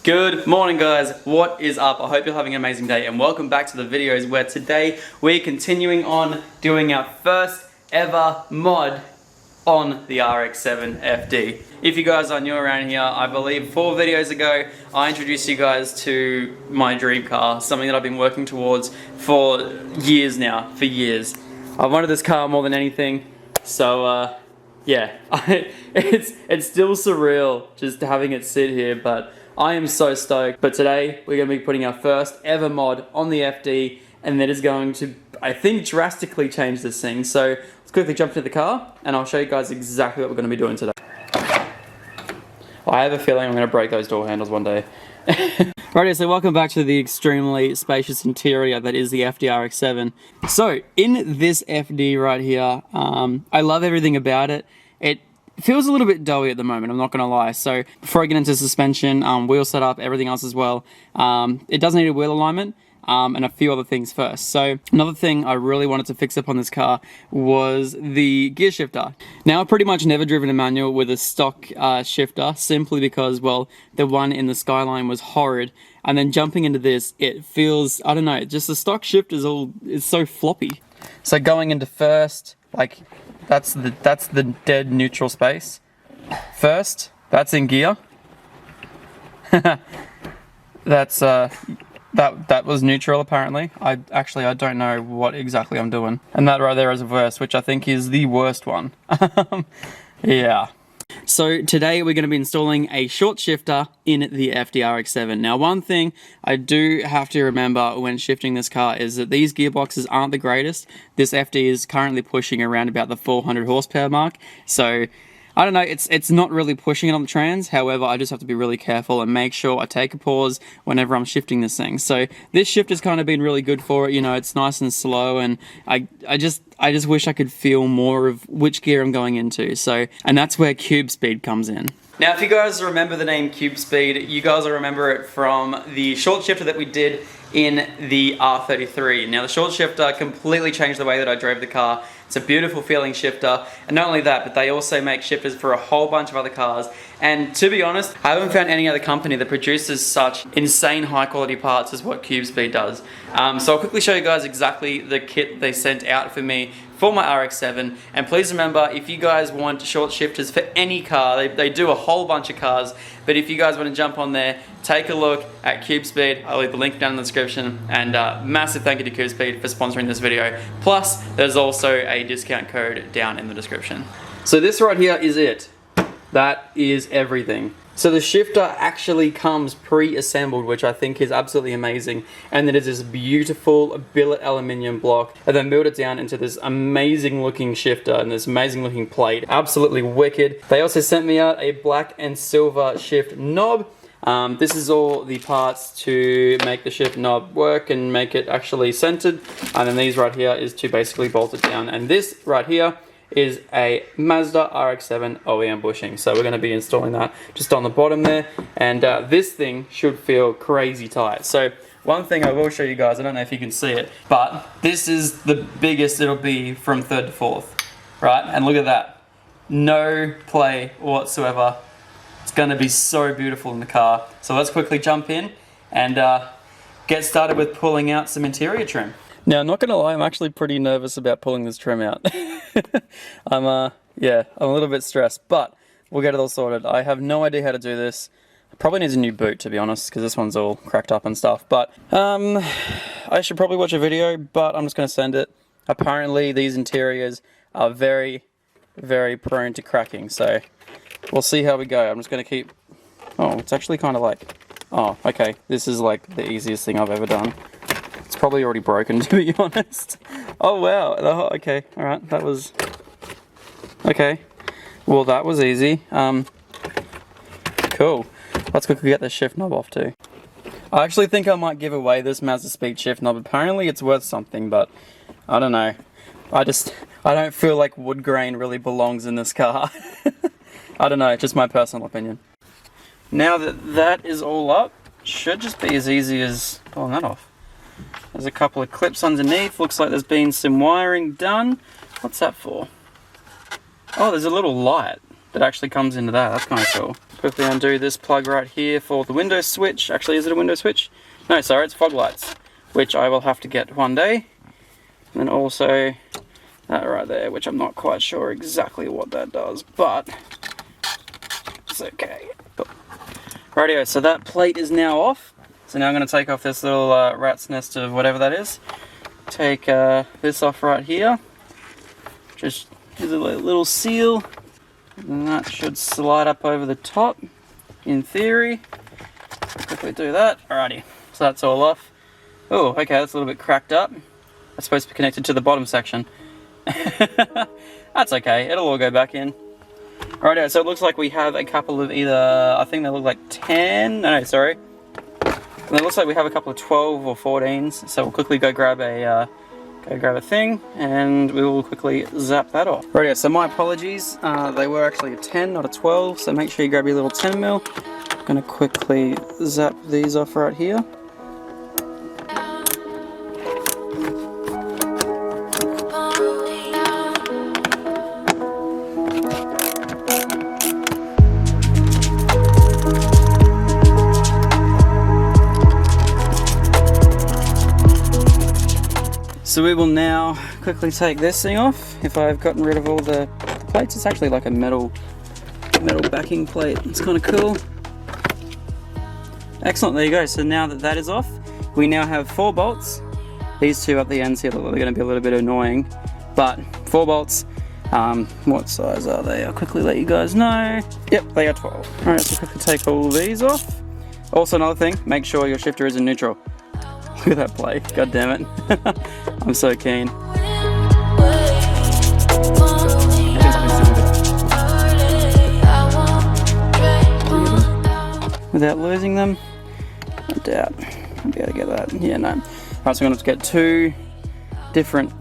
Good morning guys, what is up? I hope you're having an amazing day and welcome back to the videos where today we're continuing on doing our first ever mod on the RX7 FD. If you guys are new around here, I believe 4 videos ago I introduced you guys to my dream car, something that I've been working towards for years now, for years. I've wanted this car more than anything, so yeah, it's still surreal just having it sit here, but I am so stoked. But today we're going to be putting our first ever mod on the FD, and that is going to, I think, drastically change this thing. So let's quickly jump into the car and I'll show you guys exactly what we're going to be doing today. I have a feeling I'm going to break those door handles one day. Righty, so welcome back to the extremely spacious interior that is the FD RX7. So in this FD right here, I love everything about it. It feels a little bit doughy at the moment, I'm not going to lie. So before I get into suspension, wheel setup, everything else as well, it does need a wheel alignment and a few other things first. So another thing I really wanted to fix up on this car was the gear shifter. Now I've pretty much never driven a manual with a stock shifter, simply because, well, the one in the Skyline was horrid. And then jumping into this, it feels, I don't know, just the stock shift is so floppy. So going into first, like, that's the dead neutral space. First, that's in gear. That's that was neutral apparently. I don't know what exactly I'm doing. And that right there is reverse, which I think is the worst one. Yeah. So today we're going to be installing a short shifter in the FD RX7. Now one thing I do have to remember when shifting this car is that these gearboxes aren't the greatest. This FD is currently pushing around about the 400 horsepower mark. So I don't know, it's not really pushing it on the trans. However, I just have to be really careful and make sure I take a pause whenever I'm shifting this thing. So this shift has kind of been really good for it. You know, it's nice and slow, and I just wish I could feel more of which gear I'm going into. So, and that's where cube speed comes in. Now, if you guys remember the name cube speed, you guys will remember it from the short shifter that we did in the R33. Now, the short shifter completely changed the way that I drove the car. It's a beautiful feeling shifter, and not only that, but they also make shifters for a whole bunch of other cars. And to be honest, I haven't found any other company that produces such insane high quality parts as what CubeSpeed does. So I'll quickly show you guys exactly the kit they sent out for me for my RX7. And please remember, if you guys want short shifters for any car, they do a whole bunch of cars, but if you guys want to jump on there, take a look at CubeSpeed. I'll leave the link down in the description, and massive thank you to CubeSpeed for sponsoring this video. Plus, there's also a discount code down in the description. So this right here is it. That is everything. So the shifter actually comes pre-assembled, which I think is absolutely amazing. And it is this beautiful billet aluminium block, and then build it down into this amazing looking shifter and this amazing looking plate. Absolutely wicked. They also sent me out a black and silver shift knob. This is all the parts to make the shift knob work and make it actually centered. And then these right here is to basically bolt it down. And this right here is a Mazda RX7 OEM bushing. So we're going to be installing that just on the bottom there. And this thing should feel crazy tight. So one thing I will show you guys, I don't know if you can see it, but this is the biggest it'll be from 3rd to 4th. Right? And look at that. No play whatsoever. It's going to be so beautiful in the car. So let's quickly jump in and get started with pulling out some interior trim. Now, I'm not going to lie, I'm actually pretty nervous about pulling this trim out. I'm a little bit stressed, but we'll get it all sorted. I have no idea how to do this. It probably needs a new boot, to be honest, because this one's all cracked up and stuff. But I should probably watch a video, but I'm just going to send it. Apparently, these interiors are very, very prone to cracking, so we'll see how we go. I'm just going to keep... Oh, it's actually kind of like... Oh, okay. This is like the easiest thing I've ever done. It's probably already broken, to be honest. Oh, wow. Okay. All right. That was... Okay. Well, that was easy. Cool. Let's quickly get the shift knob off, too. I actually think I might give away this Mazda Speed shift knob. Apparently, it's worth something, but I don't know. I don't feel like wood grain really belongs in this car. I don't know. Just my personal opinion. Now that that is all up, should just be as easy as pulling that off. There's a couple of clips underneath. Looks like there's been some wiring done. What's that for? Oh, there's a little light. that actually comes into that. That's kind of cool. Quickly undo this plug right here for the window switch. Actually, is it a window switch? No, sorry, it's fog lights, which I will have to get one day. And then also that right there, which I'm not quite sure exactly what that does, but it's okay. Cool. Rightio, so that plate is now off. So now I'm going to take off this little rat's nest of whatever that is. Take this off right here. Just use a little seal. And that should slide up over the top, in theory. Quickly do that. Alrighty, so that's all off. Oh, okay, that's a little bit cracked up. That's supposed to be connected to the bottom section. That's okay, it'll all go back in. Alright, so it looks like we have a couple of either, I think they look like 10, no, sorry. And it looks like we have a couple of 12 or 14s, so we'll quickly go grab a thing, and we will quickly zap that off. Right, so my apologies, they were actually a 10, not a 12, so make sure you grab your little 10 mil. I'm gonna quickly zap these off right here. So we will now quickly take this thing off. If I've gotten rid of all the plates, it's actually like a metal backing plate. It's kind of cool. Excellent, there you go. So now that that is off, we now have 4 bolts. These two up the ends here, they're going to be a little bit annoying, but 4 bolts. What size are they? I'll quickly let you guys know. Yep, they are 12. Alright, so quickly take all of these off. Also another thing, make sure your shifter is in neutral. Look at that play, god damn it. I'm so keen. Without losing them, I doubt I'll be able to get that. Yeah, no. Alright, so I'm going to have to get 2 different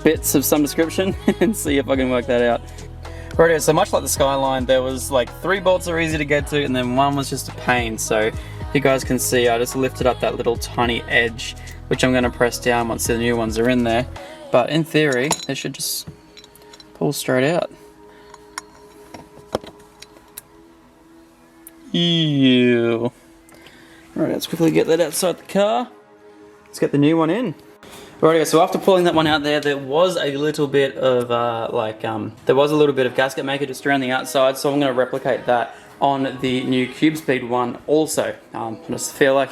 bits of some description and see if I can work that out. Right, so much like the Skyline, there was like 3 bolts that are easy to get to, and then one was just a pain. So you guys can see I just lifted up that little tiny edge, which I'm going to press down once the new ones are in there. But in theory, they should just pull straight out. Ew. Alright, let's quickly get that outside the car. Let's get the new one in. Alright, so after pulling that one out there was a little bit of there was a little bit of gasket maker just around the outside, so I'm going to replicate that on the new Cube Speed one also. I just feel like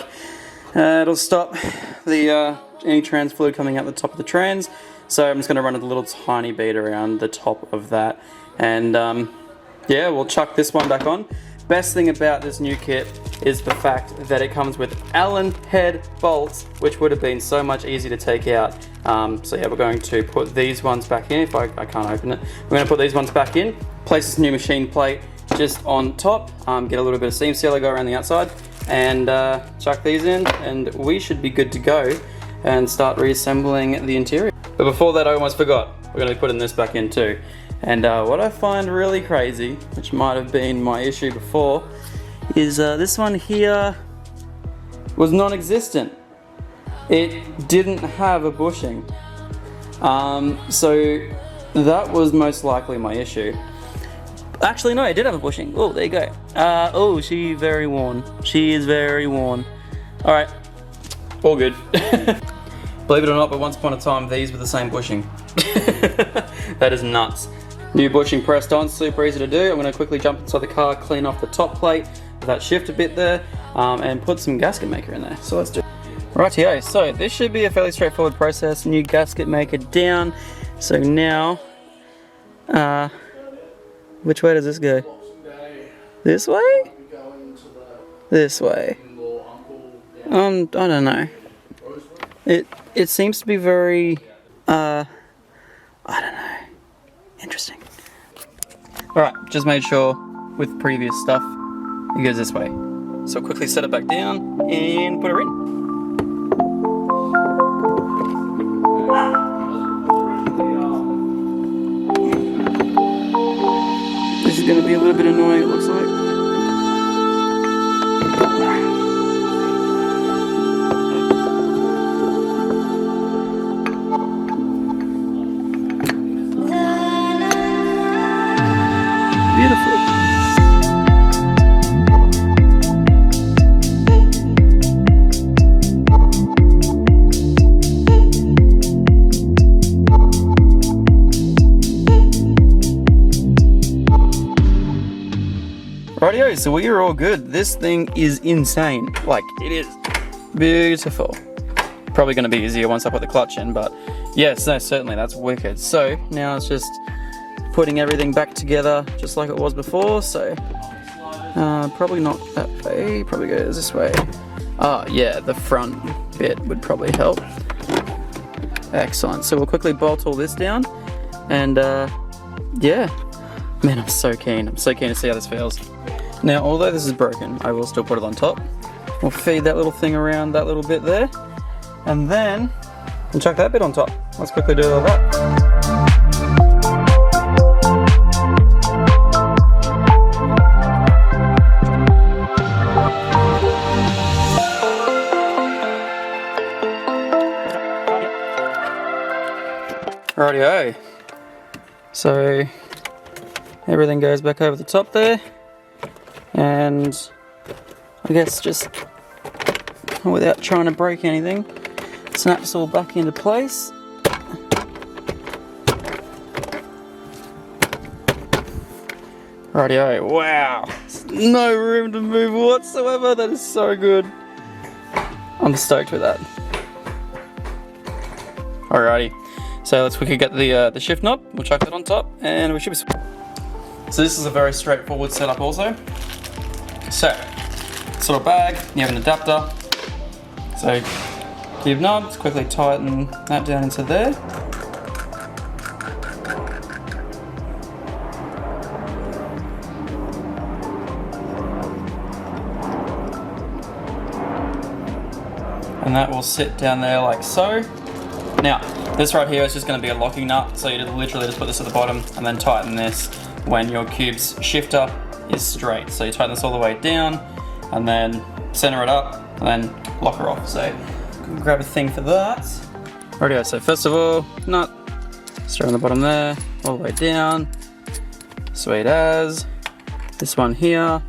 it'll stop the any trans fluid coming out the top of the trans, so I'm just going to run a little tiny bead around the top of that, and yeah, we'll chuck this one back on. Best thing about this new kit is the fact that it comes with Allen head bolts, which would have been so much easier to take out. So yeah, we're going to put these ones back in. If I can't open it, we're going to put these ones back in, place this new machine plate just on top, get a little bit of seam sealer, go around the outside, and chuck these in, and we should be good to go and start reassembling the interior. But before that, I almost forgot, we're going to be putting this back in too. And what I find really crazy, which might have been my issue before, is this one here was non-existent. It didn't have a bushing. So that was most likely my issue. Actually, no, it did have a bushing. Oh, there you go. Oh, she's very worn. She is very worn. All right, all good. Believe it or not, but once upon a time, these were the same bushing. That is nuts. New bushing pressed on, super easy to do. I'm going to quickly jump inside the car, clean off the top plate, that shifter bit there, and put some gasket maker in there. So let's do it. Rightio, so this should be a fairly straightforward process. New gasket maker down. So now, which way does this go? This way? This way. I don't know. It seems to be very, I don't know. Interesting. Alright, just made sure with previous stuff it goes this way. So quickly set it back down and put her in. This is going to be a little bit annoying, it looks like. go, so we are all good. This thing is insane. Like, it is beautiful. Probably going to be easier once I put the clutch in, but yes, no, certainly, that's wicked. So now it's just putting everything back together just like it was before. So probably not that way, probably goes this way. Yeah, the front bit would probably help. Excellent. So we'll quickly bolt all this down, and yeah, man, I'm so keen to see how this feels. Now, although this is broken, I will still put it on top. We'll feed that little thing around that little bit there, and then we'll chuck that bit on top. Let's quickly do all that. Rightio. So everything goes back over the top there, and I guess just without trying to break anything, snaps all back into place. Rightio. Wow, no room to move whatsoever. That is so good. I'm stoked with that. Alrighty. So let's quickly get the shift knob, we'll chuck that on top, and we should be... So this is a very straightforward setup also. So, sort of bag, you have an adapter. So, cube knobs, quickly tighten that down into there. And that will sit down there like so. Now, this right here is just going to be a locking nut, so you just literally just put this at the bottom and then tighten this when your cube's shifter is straight. So you tighten this all the way down and then center it up and then lock her off. So grab a thing for that. Rightio, so first of all, nut straight on the bottom there, all the way down. Sweet as. This one here.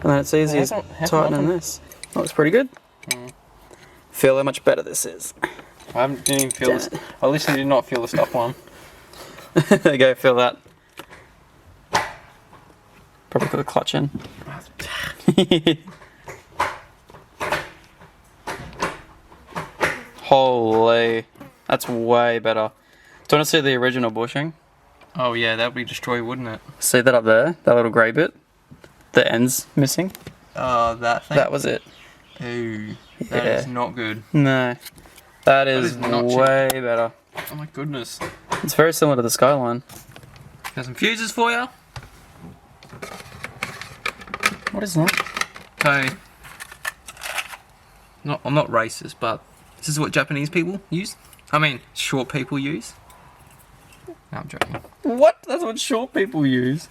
And then it's easy as tightening this. That looks pretty good. Feel how much better this is. I didn't even feel this. I literally did not feel the stuff one. There you go, feel that. Probably got a clutch in. Holy, that's way better. Do you want to see the original bushing? Oh yeah, that would be destroyed, wouldn't it? See that up there? That little grey bit? The end's missing? Oh, that thing? That was it. Ooh, that is not good. No. That is way better. Oh my goodness. It's very similar to the Skyline. Got some fuses for you. What is that? Okay. I'm not racist, but this is what Japanese people use. I mean, short people use. No, I'm joking. What? That's what short people use.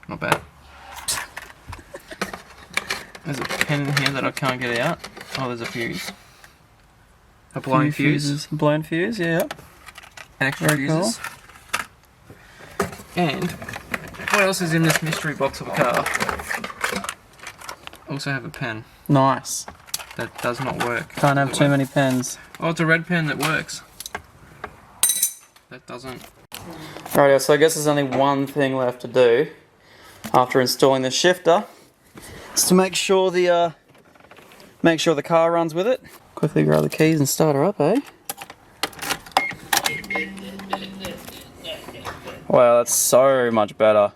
Not bad. There's a pin in here that I can't get out. Oh, there's a fuse. A blown fuse. A blown fuse, yeah. And extra fuses. Cool. And what else is in this mystery box of a car? Also have a pen. Nice. That does not work. Can't have too many pens. Oh, it's a red pen that works. That doesn't. Alright, so I guess there's only one thing left to do after installing the shifter. It's to make sure the car runs with it. Quickly grab the keys and start her up, eh? Wow, that's so much better.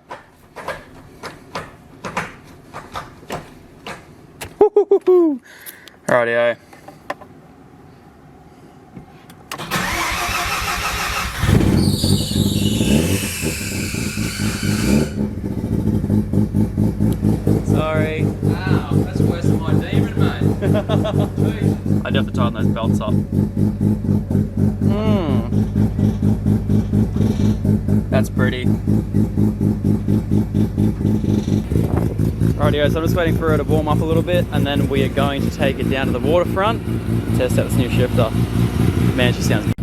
Rightio. Sorry. Wow, that's worse than my demon, mate. I'd have to tighten those belts up. That's pretty. Rightio, so I'm just waiting for her to warm up a little bit, and then we are going to take it down to the waterfront, test out this new shifter. Man, she sounds good.